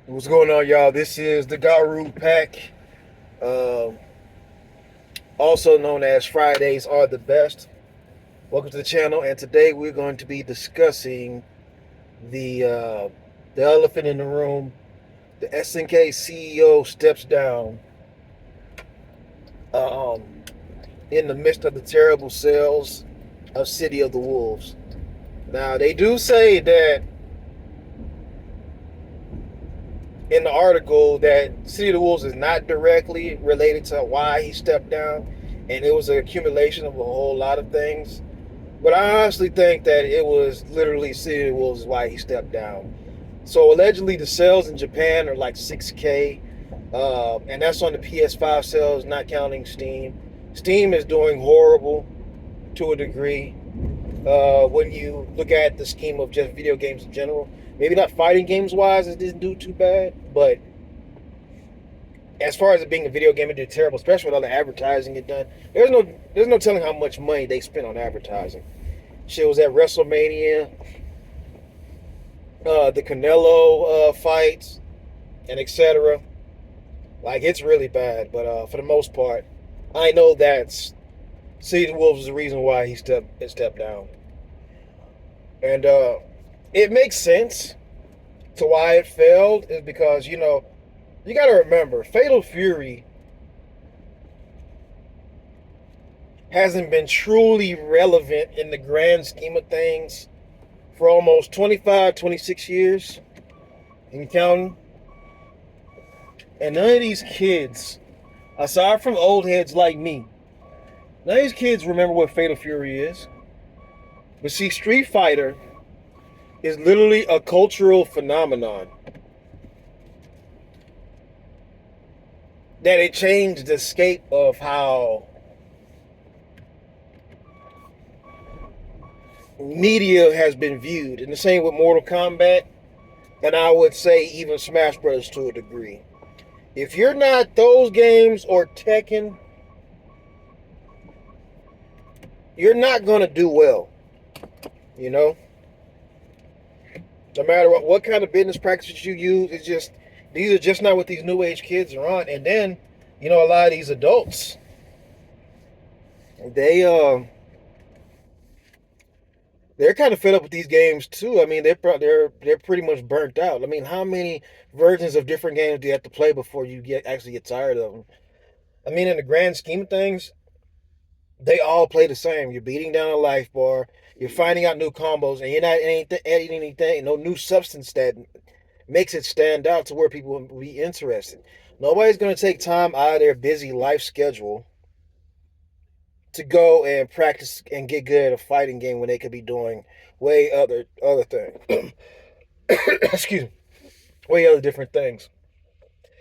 What's going on, y'all? This is the Garu Pack, um, also known as Fridays Are the Best. Welcome to the channel, and today we're going to be discussing the uh, the elephant in the room. The SNK CEO steps down um, in the midst of the terrible sales of City of the Wolves. Now, they do say that in the article that City of the Wolves is not directly related to why he stepped down, and it was an accumulation of a whole lot of things. But I honestly think that it was literally City of the Wolves is why he stepped down. So allegedly, the sales in Japan are like 6K, and that's on the PS5 sales, not counting Steam. Steam is doing horrible to a degree when you look at the scheme of just video games in general. Maybe not fighting games wise, it didn't do too bad, but as far as it being a video game, it did terrible, especially with all the advertising it done. There's no telling how much money they spent on advertising. Shit was at WrestleMania, the Canelo fights, and etc. Like it's really bad, but for the most part, I know that City of the Wolves is the reason why he stepped down, and it makes sense to why it failed is because you got to remember Fatal Fury hasn't been truly relevant in the grand scheme of things for almost 25, 26 years and counting. And none of these kids, aside from old heads like me, none of these kids remember what Fatal Fury is. But see, Street Fighter is literally a cultural phenomenon that it changed the scape of how media has been viewed. And the same with Mortal Kombat, and I would say even Smash Brothers to a degree. If you're not those games or Tekken, you're not going to do well. You know, no matter what kind of business practices you use, it's just these are just not what these new age kids are on. And then, a lot of these adults, they they're kind of fed up with these games too. I mean, they're pretty much burnt out. I mean, how many versions of different games do you have to play before you actually get tired of them? I mean, in the grand scheme of things, they all play the same. You're beating down a life bar, you're finding out new combos, and you're not adding anything, no new substance that makes it stand out to where people will be interested. Nobody's going to take time out of their busy life schedule to go and practice and get good at a fighting game when they could be doing way other things. Excuse me, way other different things.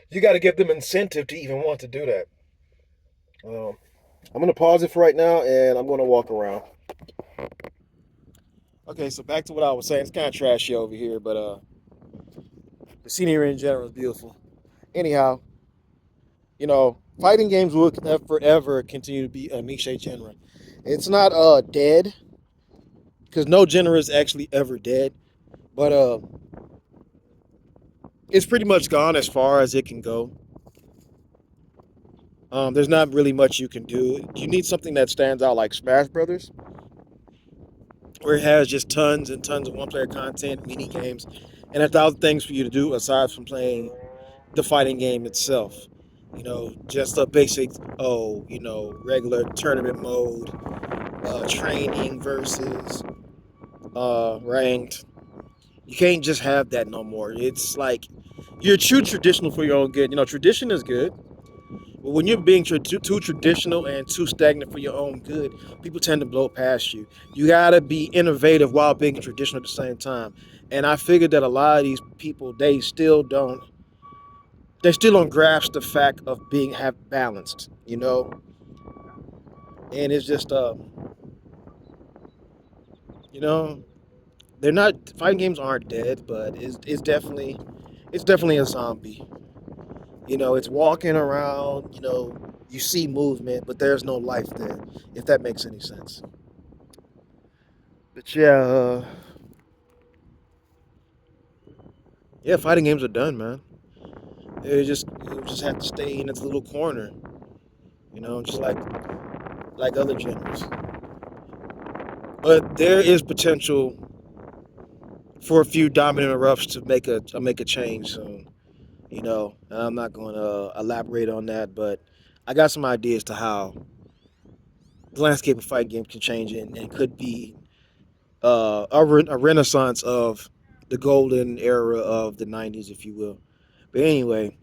You got to give them incentive to even want to do that. Um, I'm going to pause it for right now, and I'm going to walk around. Okay, so back to what I was saying. It's kind of trashy over here, but the scenery in general is beautiful. Anyhow, fighting games will forever continue to be a niche genre. It's not dead because no genre is actually ever dead, but it's pretty much gone as far as it can go. There's not really much you can do. You need something that stands out like Smash Brothers, where it has just tons and tons of one-player content, mini games, and 1,000 things for you to do aside from playing the fighting game itself. Just a basic, regular tournament mode, training versus ranked. You can't just have that no more. It's like you're too traditional for your own good. Tradition is good, but when you're being too traditional and too stagnant for your own good, people tend to blow past you. You gotta be innovative while being traditional at the same time. And I figured that a lot of these people, they still don't grasp the fact of being have balanced, and it's just you know, they're not fighting games aren't dead, but it's definitely a zombie. It's walking around. You see movement, but there's no life there. If that makes any sense. But yeah, yeah, fighting games are done, man. it would just have to stay in its little corner, just like other genres. But there is potential for a few dominant erupts to make a change soon. And I'm not going to elaborate on that, but I got some ideas to how the landscape of fight games can change and could be a renaissance of the golden era of the 90s, if you will. But anyway,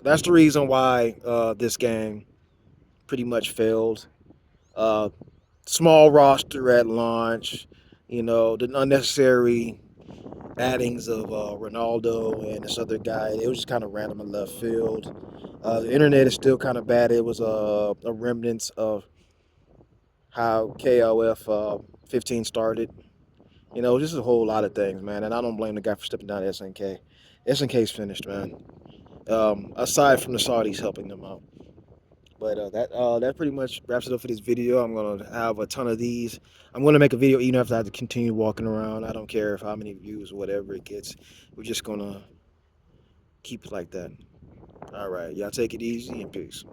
that's the reason why this game pretty much failed. Uh, Small roster at launch, the unnecessary addings of Ronaldo and this other guy. It was just kind of random and left field. The internet is still kind of bad. It was a remnants of how KOF 15 started. Just a whole lot of things, man. And I don't blame the guy for stepping down to SNK. SNK's finished, man. Aside from the Saudis helping them out. But that pretty much wraps it up for this video. I'm gonna have a ton of these. I'm gonna make a video even if I have to continue walking around. I don't care if how many views or whatever it gets. We're just gonna keep it like that. All right, y'all take it easy and peace.